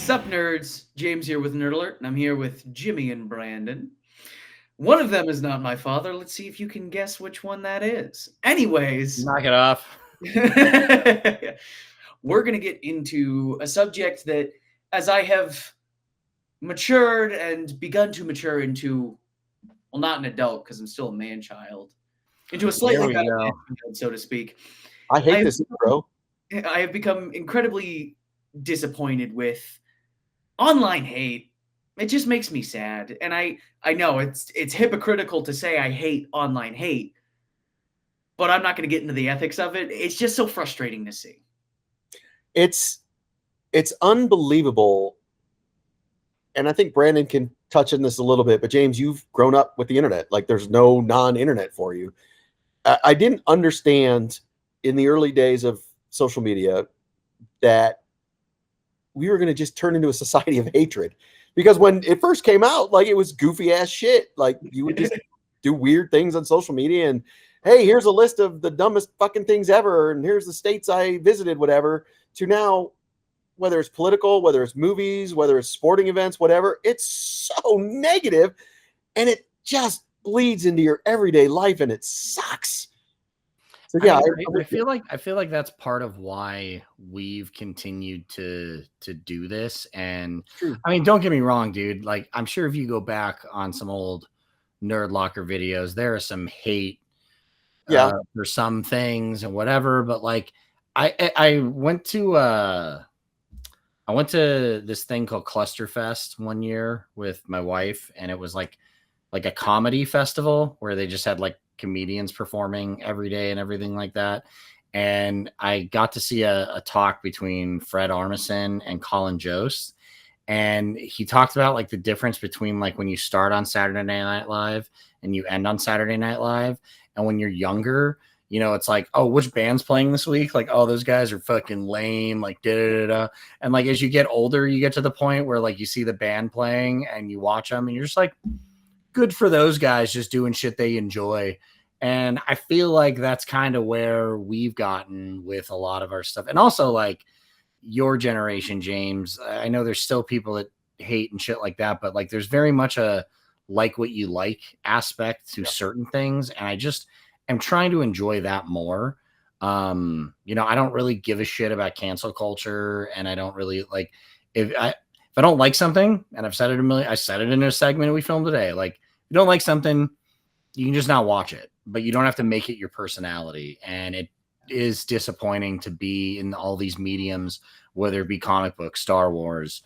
Sup, nerds? James here with Nerd Alert, and I'm here with Jimmy and Brandon. One of them is not my father. Let's see if you can guess which one that is. Anyways, Knock it off. we're going to get into a subject that, as I have matured and begun to mature into, well, not an adult because I'm still a man-child, into a slightly There we better go. man-child, so to speak, I hate I've, this, bro. I have become incredibly disappointed with online hate. It just makes me sad, and I know it's hypocritical to say I hate online hate, but I'm not going to get into the ethics of it. It's just so frustrating to see. It's unbelievable, and I think Brandon can touch on this a little bit. But James, you've grown up with the internet. Like, there's no non-internet for you. I didn't understand in the early days of social media that we were going to just turn into a society of hatred. Because when it first came out, like, it was goofy ass shit. Like, you would just do weird things on social media and, hey, here's a list of the dumbest fucking things ever, and here's the states I visited, whatever, to now, whether it's political, whether it's movies, whether it's sporting events, whatever, it's so negative, and it just bleeds into your everyday life, and it sucks. So yeah, I feel like that's part of why we've continued to do this. And I mean, don't get me wrong, dude. Like, I'm sure if you go back on some old Nerd Locker videos, there is some hate for some things and whatever. But like, I went to this thing called Clusterfest one year with my wife, and it was like a comedy festival where they just had like comedians performing every day and everything like that. And I got to see a talk between Fred Armisen and Colin Jost. And he talked about like the difference between like when you start on Saturday Night Live and you end on Saturday Night Live. And when you're younger, you know, it's like, oh, which band's playing this week? Like, oh, those guys are fucking lame. Like, da-da-da-da. And like, as you get older, you get to the point where like you see the band playing and you watch them and you're just like, good for those guys just doing shit they enjoy. And I feel like that's kind of where we've gotten with a lot of our stuff. And also like your generation, James, I know there's still people that hate and shit like that, but like there's very much a like what you like aspect to certain things. And I just am trying to enjoy that more. You know, I don't really give a shit about cancel culture, and I don't really like if I don't like something, and I've said it I said it in a segment we filmed today. Like, if you don't like something, you can just not watch it, but you don't have to make it your personality. And it is disappointing to be in all these mediums, whether it be comic books, Star Wars,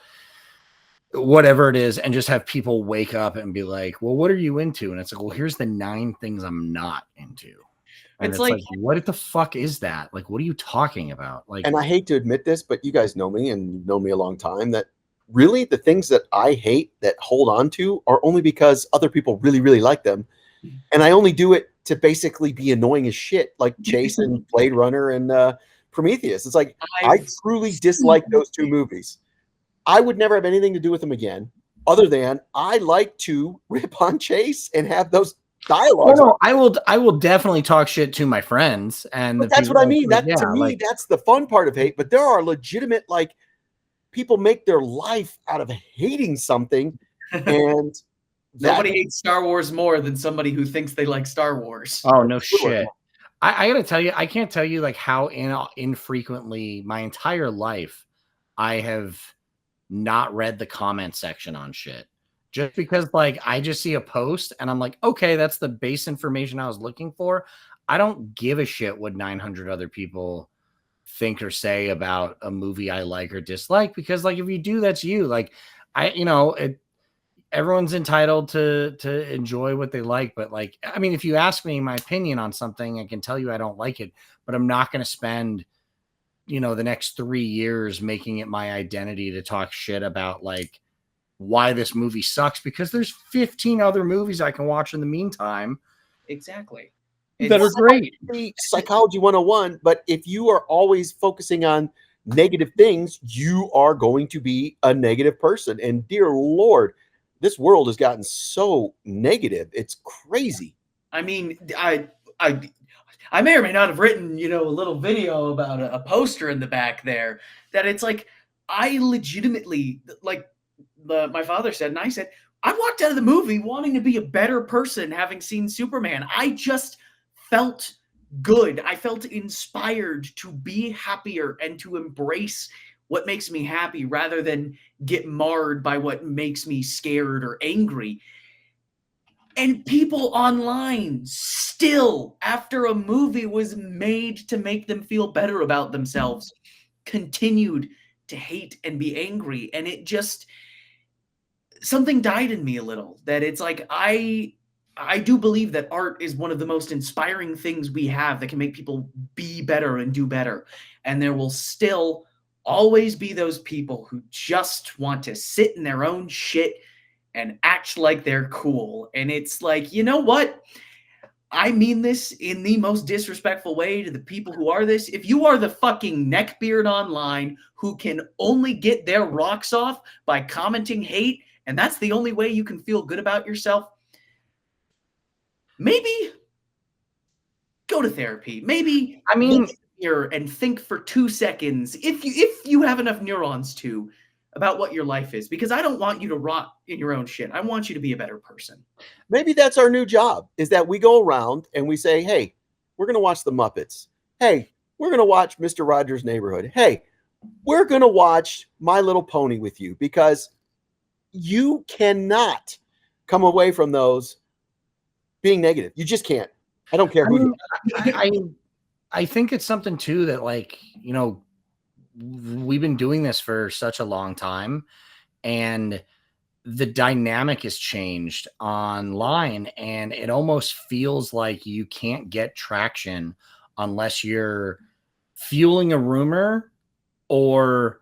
whatever it is, and just have people wake up and be like, well, what are you into? And it's like, well, here's the 9 things I'm not into. And it's like, what the fuck is that? Like, what are you talking about? Like, and I hate to admit this, but you guys know me and know me a long time, that really the things that I hate that hold on to are only because other people really, really like them. And I only do it to basically be annoying as shit, like Chase and Blade Runner and Prometheus. It's like, I truly dislike those 2 movies. I would never have anything to do with them again, other than I like to rip on Chase and have those dialogues. No, I will definitely talk shit to my friends. And that's what I mean. That to me, that's the fun part of hate. But there are legitimate, like, people make their life out of hating something, and nobody hates Star Wars more than somebody who thinks they like Star Wars. Oh, no shit. I gotta tell you, I can't tell you like how infrequently my entire life I have not read the comment section on shit. Just because like I just see a post and I'm like, okay, that's the base information I was looking for. I don't give a shit what 900 other people think or say about a movie I like or dislike, because like if you do, that's you. Like everyone's entitled to enjoy what they like, but like, I mean, if you ask me my opinion on something, I can tell you I don't like it, but I'm not going to spend, you know, the next 3 years making it my identity to talk shit about like why this movie sucks, because there's 15 other movies I can watch in the meantime. Exactly. That are great. Psychology 101. But if you are always focusing on negative things, you are going to be a negative person. And dear Lord, this world has gotten so negative. It's crazy. I mean, I may or may not have written, you know, a little video about a poster in the back there that it's like, I legitimately, like my father said, and I said, I walked out of the movie wanting to be a better person having seen Superman. I just felt good. I felt inspired to be happier and to embrace what makes me happy rather than get marred by what makes me scared or angry. And people online still, after a movie was made to make them feel better about themselves, continued to hate and be angry. And it just, something died in me a little, that it's like, I do believe that art is one of the most inspiring things we have that can make people be better and do better. And there will still always be those people who just want to sit in their own shit and act like they're cool. And it's like, you know what? I mean this in the most disrespectful way to the people who are this. If you are the fucking neckbeard online who can only get their rocks off by commenting hate, and that's the only way you can feel good about yourself, maybe go to therapy. Maybe look here and think for 2 seconds, if you have enough neurons to, about what your life is, because I don't want you to rot in your own shit. I want you to be a better person. Maybe that's our new job, is that we go around and we say, hey, we're going to watch the Muppets. Hey, we're going to watch Mr. Rogers' Neighborhood. Hey, we're going to watch My Little Pony with you, because you cannot come away from those being negative. You just can't. I don't care who I think it's something too that, like, you know, we've been doing this for such a long time, and the dynamic has changed online, and it almost feels like you can't get traction unless you're fueling a rumor or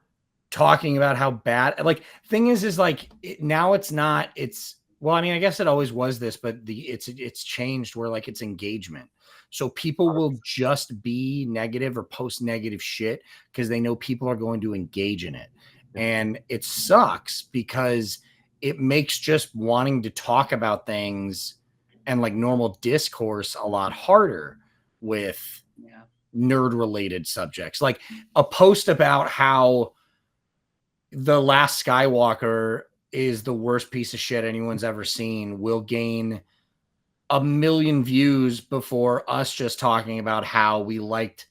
talking about how bad, like, thing is like now it's not, it's, well, I mean, I guess it always was this, but it's changed where, like, it's engagement. So people will just be negative or post negative shit because they know people are going to engage in it. And it sucks because it makes just wanting to talk about things and, like, normal discourse a lot harder with nerd related subjects. Like a post about how The Last Skywalker is the worst piece of shit anyone's ever seen will gain 1 million views before us just talking about how we liked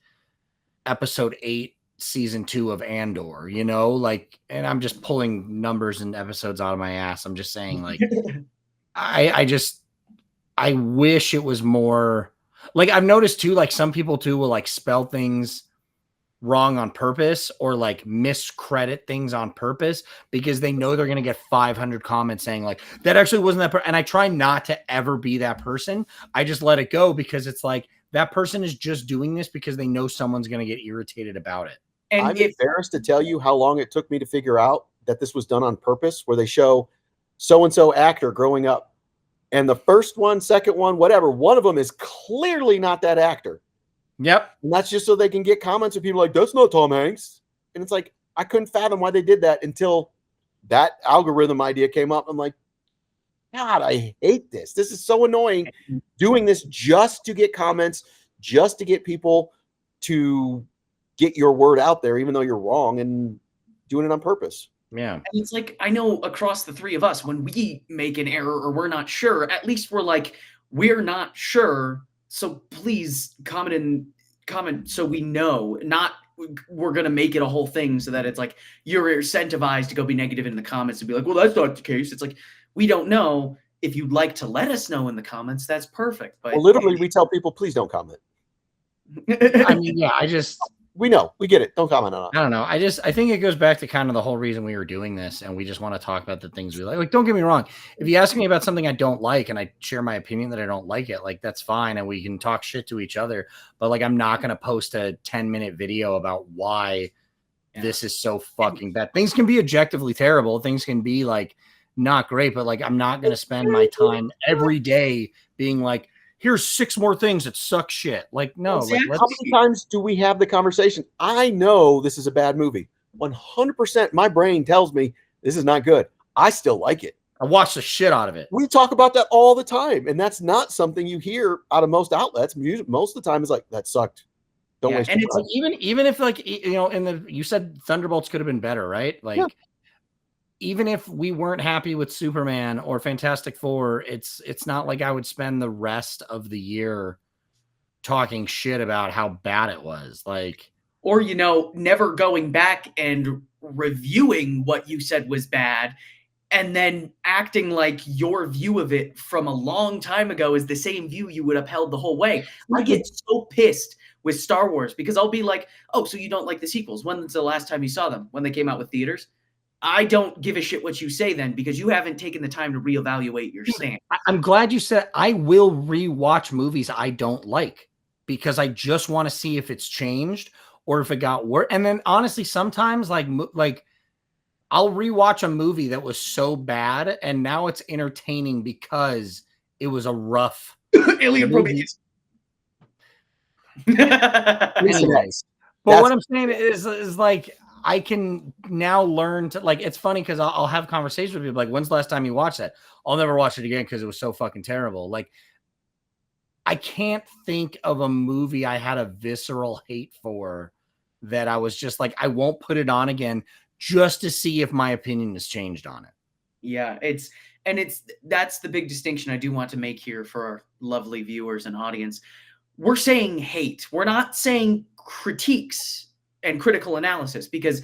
episode 8, season 2 of Andor, you know, like, and I'm just pulling numbers and episodes out of my ass. I'm just saying, like, I wish it was more, like, I've noticed too, like, some people too will, like, spell things wrong on purpose or, like, miscredit things on purpose because they know they're going to get 500 comments saying, like, that actually wasn't that and I try not to ever be that person. I just let it go because it's like that person is just doing this because they know someone's going to get irritated about it. And I'm embarrassed to tell you how long it took me to figure out that this was done on purpose, where they show so-and-so actor growing up, and the first one, second one, whatever, one of them is clearly not that actor. Yep. And that's just so they can get comments of people like, that's not Tom Hanks. And it's like, I couldn't fathom why they did that until that algorithm idea came up. I'm like, God, I hate this. This is so annoying, doing this just to get comments, just to get people to get your word out there, even though you're wrong, and doing it on purpose. Yeah. And it's like, I know across the three of us, when we make an error or we're not sure, at least we're like, we're not sure. So please comment so we know, not we're going to make it a whole thing so that it's like you're incentivized to go be negative in the comments and be like, well, that's not the case. It's like, we don't know. If you'd like to let us know in the comments, that's perfect. But well, literally, we tell people, please don't comment. I mean, yeah, we know, we get it. Don't comment on it. I don't know. I think it goes back to kind of the whole reason we were doing this, and we just want to talk about the things we like. Like, don't get me wrong. If you ask me about something I don't like and I share my opinion that I don't like it, like, that's fine, and we can talk shit to each other. But, like, I'm not going to post a 10-minute video about why this is so fucking bad. Things can be objectively terrible. Things can be, like, not great, but, like, I'm not going to spend my time every day being like, here's 6 more things that suck shit. Like, no. Exactly. Like, how many times do we have the conversation? I know this is a bad movie. 100% my brain tells me this is not good. I still like it. I watch the shit out of it. We talk about that all the time, and that's not something you hear out of most outlets. Most of the time is like, that sucked. Don't Yeah, waste and your it's time. Like even if like you said Thunderbolts could have been better, right? Like Yeah. even if we weren't happy with Superman or Fantastic Four, it's not like I would spend the rest of the year talking shit about how bad it was. Like, or never going back and reviewing what you said was bad and then acting like your view of it from a long time ago is the same view you would upheld the whole way. I get so pissed with Star Wars because I'll be like, oh, so you don't like the sequels? When's the last time you saw them? When they came out with theaters? I don't give a shit what you say then because you haven't taken the time to reevaluate your stance. I'm glad you said I will rewatch movies I don't like because I just want to see if it's changed or if it got worse. And then honestly, sometimes like I'll rewatch a movie that was so bad and now it's entertaining because it was a rough Alien movie. Prometheus. Anyways, but what I'm saying is like I can now learn to like. It's funny because I'll have conversations with people like, "When's the last time you watched that?" I'll never watch it again because it was so fucking terrible. Like, I can't think of a movie I had a visceral hate for that I was just like, I won't put it on again just to see if my opinion has changed on it. Yeah, that's the big distinction I do want to make here for our lovely viewers and audience. We're saying hate. We're not saying critiques and critical analysis because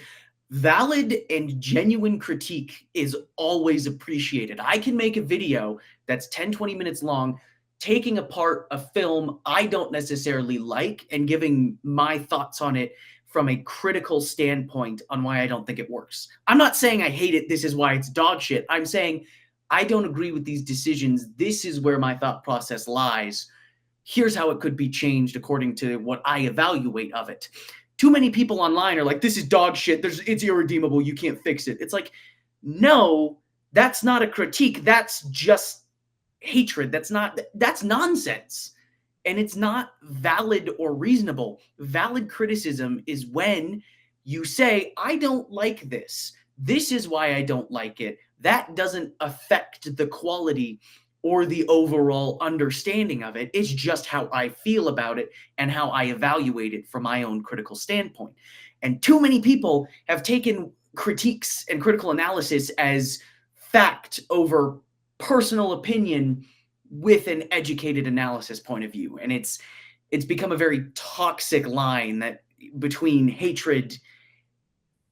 valid and genuine critique is always appreciated. I can make a video that's 10, 20 minutes long, taking apart a film I don't necessarily like and giving my thoughts on it from a critical standpoint on why I don't think it works. I'm not saying I hate it. This is why it's dog shit. I'm saying I don't agree with these decisions. This is where my thought process lies. Here's how it could be changed according to what I evaluate of it. Too many people online are like, this is dog shit. It's irredeemable. You can't fix it. It's like, no, that's not a critique. That's just hatred. That's nonsense. And it's not valid or reasonable. Valid criticism is when you say, I don't like this. This is why I don't like it. That doesn't affect the quality or the overall understanding of it. It's just how I feel about it and how I evaluate it from my own critical standpoint. And too many people have taken critiques and critical analysis as fact over personal opinion with an educated analysis point of view. And it's become a very toxic line that between hatred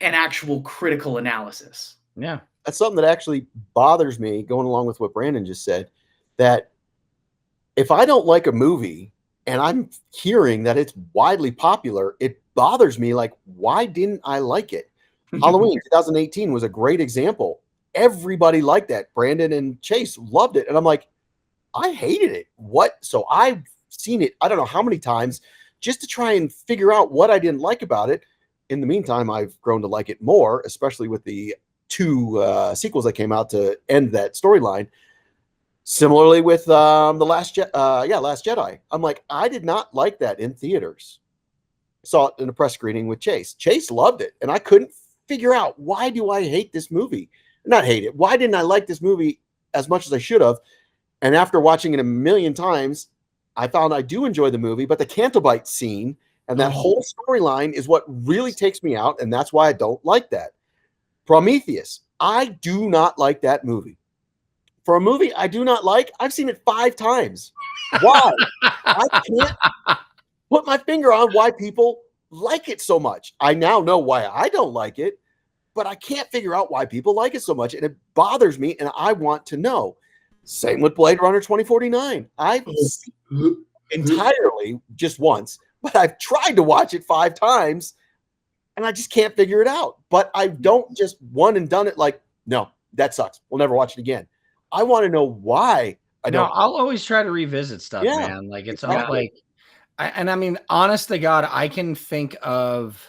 and actual critical analysis. Yeah. That's something that actually bothers me, going along with what Brandon just said, that if I don't like a movie and I'm hearing that it's widely popular, it bothers me. Like, why didn't I like it? Halloween 2018 was a great example. Everybody liked that. Brandon and Chase loved it. And I'm like, I hated it. What? So I've seen it, I don't know how many times, just to try and figure out what I didn't like about it. In the meantime, I've grown to like it more, especially with the 2 sequels that came out to end that storyline. Similarly with the Last Jedi. I'm like, I did not like that in theaters. Saw it in a press screening with Chase. Chase loved it, and I couldn't figure out, why do I hate this movie? Not hate it. Why didn't I like this movie as much as I should have? And after watching it a million times, I found I do enjoy the movie, but the Cantobite scene and that whole storyline is what really takes me out, and that's why I don't like that. Prometheus, I do not like that movie. For a movie I do not like, I've seen it 5 times. Why? I can't put my finger on why people like it so much. I now know why I don't like it, but I can't figure out why people like it so much, and it bothers me, and I want to know. Same with Blade Runner 2049. I've seen it entirely just once, but I've tried to watch it 5 times, and I just can't figure it out. But I don't just one and done it like, no, that sucks. We'll never watch it again. I want to know why I don't. I'll always try to revisit stuff, man. Like it's all like, I mean, honest to God, I can think of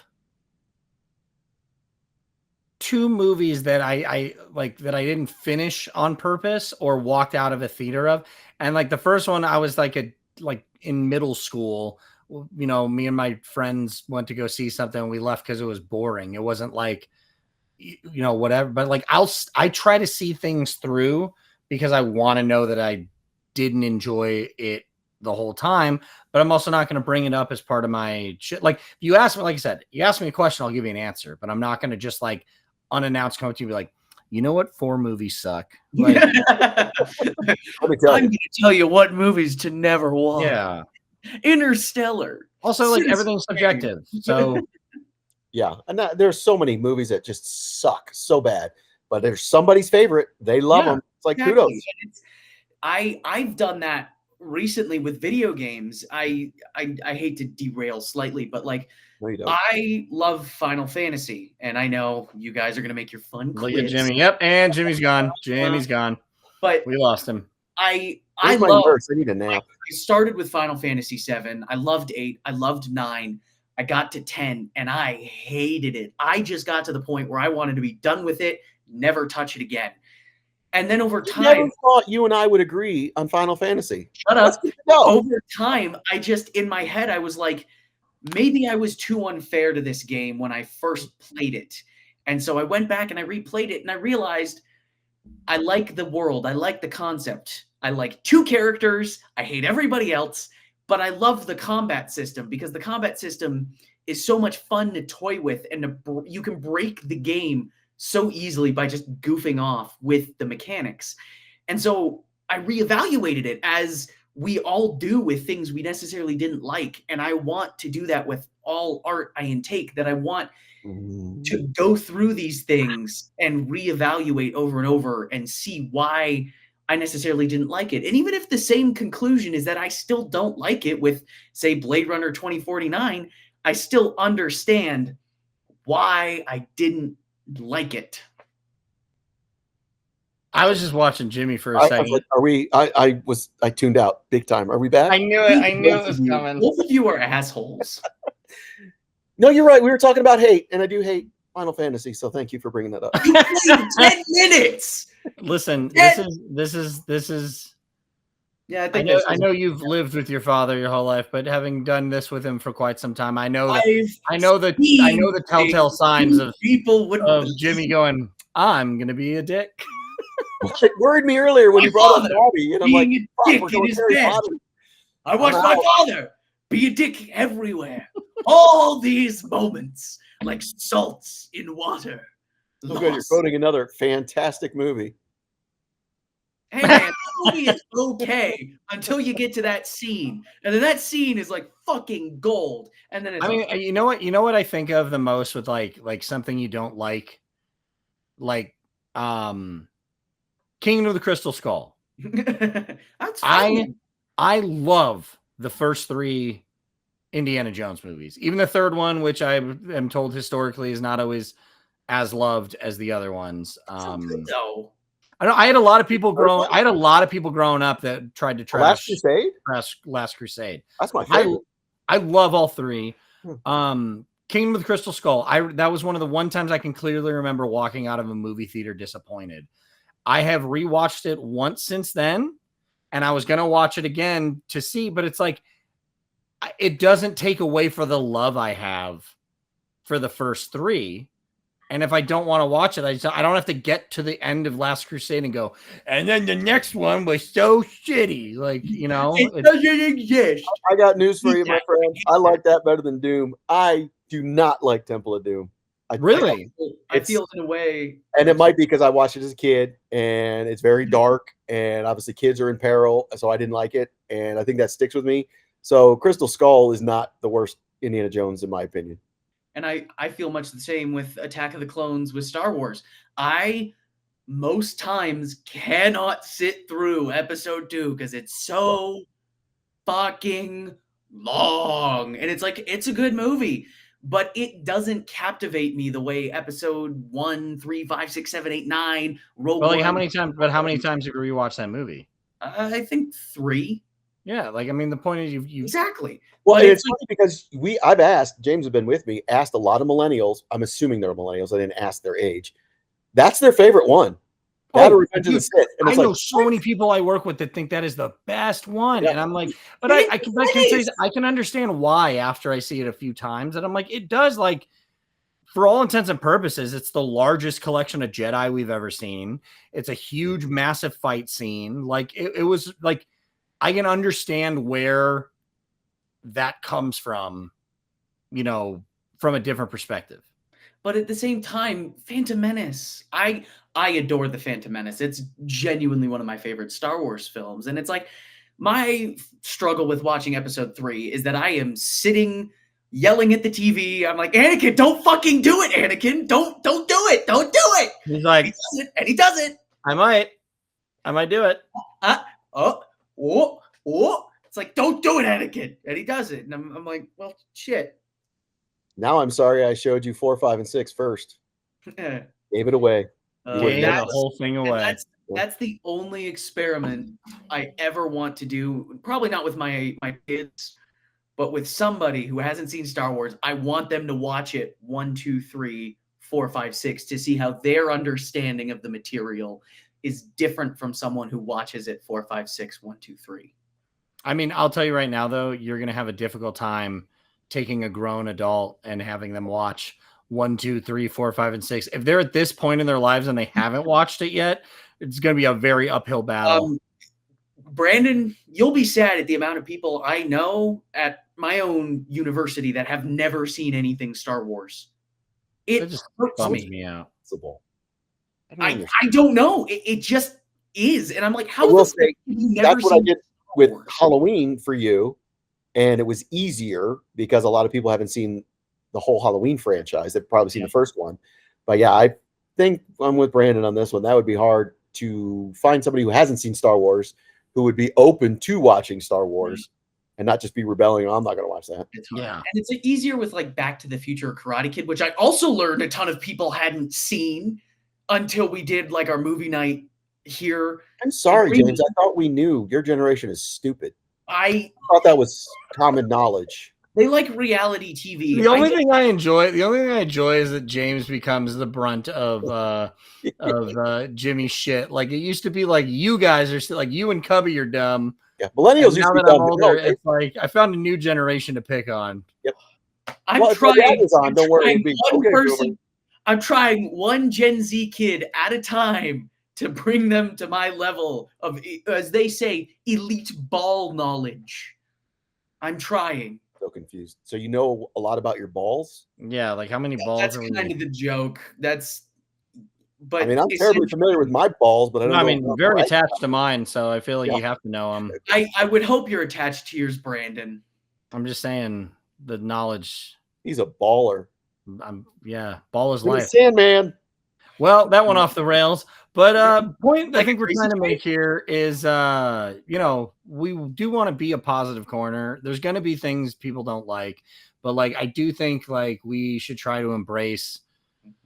2 movies that I like that I didn't finish on purpose or walked out of a theater of. And like the first one, I was like in middle school, me and my friends went to go see something and we left because it was boring. It wasn't like, whatever, but like I try to see things through because I want to know that I didn't enjoy it the whole time, but I'm also not going to bring it up as part of my shit. Like you ask me, like I said, you ask me a question, I'll give you an answer, but I'm not going to just like unannounced come to you and be like, you know what 4 movies suck? Like, Let me tell I'm you. going to tell you what movies to never watch. yeah. Interstellar. Also, like Citizen everything's Kane. subjective. So Yeah, and there's so many movies that just suck so bad, but there's somebody's favorite. They love Yeah, them. It's like Exactly. kudos. And I've done that recently with video games. I hate to derail slightly, but like No, you don't. I love Final Fantasy, and I know you guys are gonna make your fun look quiz. at Jimmy. Yep, and Jimmy's gone. Jimmy's gone. But We lost him. I Where's my love. nurse? I need a nap. I started with Final Fantasy 7. I loved 8. I loved 9. I got to 10, and I hated it. I just got to the point where I wanted to be done with it, never touch it again. And then over I never time, thought you and I would agree on Final Fantasy. shut up. No. Over time, I just in my head, I was like, maybe I was too unfair to this game when I first played it. And so I went back and I replayed it, and I realized I like the world. I like the concept. I like 2 characters. I hate everybody else, but I love the combat system because the combat system is so much fun to toy with, and you can break the game so easily by just goofing off with the mechanics. And so I reevaluated it, as we all do with things we necessarily didn't like. And I want to do that with all art I intake, that I want to go through these things and reevaluate over and over and see why I necessarily didn't like it. And even if the same conclusion is that I still don't like it with, say, Blade Runner 2049, I still understand why I didn't like it. I was just watching Jimmy for a I second. was like, I tuned out big time. Are we back? I knew it. I knew it was coming. Both of you are assholes. No, you're right. We were talking about hate, and I do hate Final Fantasy, so thank you for bringing that up. You played 10 minutes. Listen, this is. Yeah, I know you've lived with your father your whole life, but having done this with him for quite some time, I know the telltale signs of people of Jimmy going, I'm gonna be a dick. It worried me earlier when you brought up Bobby, and I'm like, being fuck, a dick we're in going his Harry bed. Potter. I watched I'm my out. father be a dick everywhere. All these moments like salts in water. So good, you're quoting another fantastic movie. Hey man, that movie is okay until you get to that scene, and then that scene is like fucking gold. And then it's you know what I think of the most with like something you don't like Kingdom of the Crystal Skull. that's fine. I love the first 3 Indiana Jones movies, even the third one, which I am told historically is not always as loved as the other ones. No. I had a lot of people growing up that tried to trash Last Crusade? Last Crusade. That's my favorite. I love all 3. Kingdom of the Crystal Skull. That was one of the one times I can clearly remember walking out of a movie theater disappointed. I have rewatched it once since then, and I was going to watch it again to see, but it's like, it doesn't take away for the love I have for the first 3. And if I don't want to watch it, I don't have to get to the end of Last Crusade and go, and then the next one was so shitty. Like, you know, it doesn't exist. I got news for you, my friend. I like that better than Doom. I do not like Temple of Doom. I feel in a way, and it might be because I watched it as a kid, and it's very dark, and obviously kids are in peril, so I didn't like it, and I think that sticks with me. So Crystal Skull is not the worst Indiana Jones in my opinion. And I feel much the same with Attack of the Clones with Star Wars. I most times cannot sit through episode 2 because it's so fucking long. And it's like, it's a good movie, but it doesn't captivate me the way episode 1, 3, 5, 6, 7, 8, 9, Rogue Well, like One. how many times have you rewatched that movie? I think 3. Yeah, like I mean, the point is you Exactly. Well, But it's funny because I've asked, James has been with me, asked a lot of millennials. I'm assuming they're millennials. I didn't ask their age. That's their favorite one. That or Revenge of the Sith. And I it's know so many people I work with that think that is the best one, and I'm like, but I can understand why after I see it a few times, and I'm like, it does, like, for all intents and purposes, it's the largest collection of Jedi we've ever seen. It's a huge, massive fight scene. Like it was like I can understand where that comes from, you know, from a different perspective. But at the same time, Phantom Menace. I adore the Phantom Menace. It's genuinely one of my favorite Star Wars films. And it's like my struggle with watching episode 3 is that I am sitting yelling at the TV. I'm like, Anakin, don't fucking do it, Anakin. Don't do it. Don't do it. He's like, he does it, and he does it. I might do it. It's like, don't do it, Anakin. And he does it. And I'm like, well, shit. Now I'm sorry I showed you 4, 5, and 6 first. Gave it away. Gave the whole thing away. That's the only experiment I ever want to do. Probably not with my kids, but with somebody who hasn't seen Star Wars. I want them to watch it 1, 2, 3, 4, 5, 6 to see how their understanding of the material is different from someone who watches it 4, 5, 6, 1, 2, 3. I mean, I'll tell you right now, though, you're going to have a difficult time taking a grown adult and having them watch 1, 2, 3, 4, 5, and 6. If they're at this point in their lives and they haven't watched it yet, it's going to be a very uphill battle. Brandon, you'll be sad at the amount of people I know at my own university that have never seen anything Star Wars. It just bums me out. I don't know. It just is. And I'm like, how that's what I did with Halloween for you. And it was easier because a lot of people haven't seen the whole Halloween franchise. They've probably seen the first one. But yeah, I think I'm with Brandon on this one. That would be hard to find somebody who hasn't seen Star Wars who would be open to watching Star Wars and not just be rebelling. I'm not going to watch that. Yeah. And it's easier with like Back to the Future or Karate Kid, which I also learned a ton of people hadn't seen until we did like our movie night here. I'm sorry, James. I thought we knew. Your generation is stupid. I thought that was common knowledge. They like reality TV. The only thing I enjoy is that James becomes the brunt of Jimmy shit. Like it used to be like you guys are still like you and Cubby are dumb. Yeah, millennials used to be dumb. Older, it's like I found a new generation to pick on. Yep. I'm trying one Gen Z kid at a time to bring them to my level of, as they say, elite ball knowledge. I'm trying. So confused. So you know a lot about your balls? Yeah, like how many balls? That's kind of the joke. But I mean, I'm terribly familiar with my balls, but I don't know. I mean, very attached to mine, so I feel like you have to know them. I would hope you're attached to yours, Brandon. I'm just saying the knowledge. He's a baller. Ball is life. Sandman. Well, that went off the rails. But point I think we're trying to make here is, we do want to be a positive corner. There's going to be things people don't like, but like I do think like we should try to embrace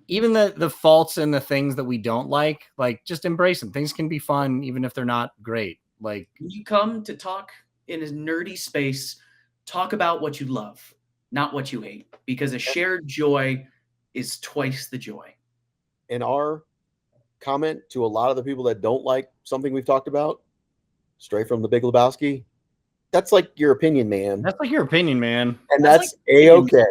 even the faults and the things that we don't like just embrace them. Things can be fun even if they're not great. Like you come to talk in a nerdy space, talk about what you love, not what you hate, because a shared joy is twice the joy. In our comment to a lot of the people that don't like something we've talked about, straight from the Big Lebowski, that's like your opinion, man. That's like your opinion, man. And that's like A-okay.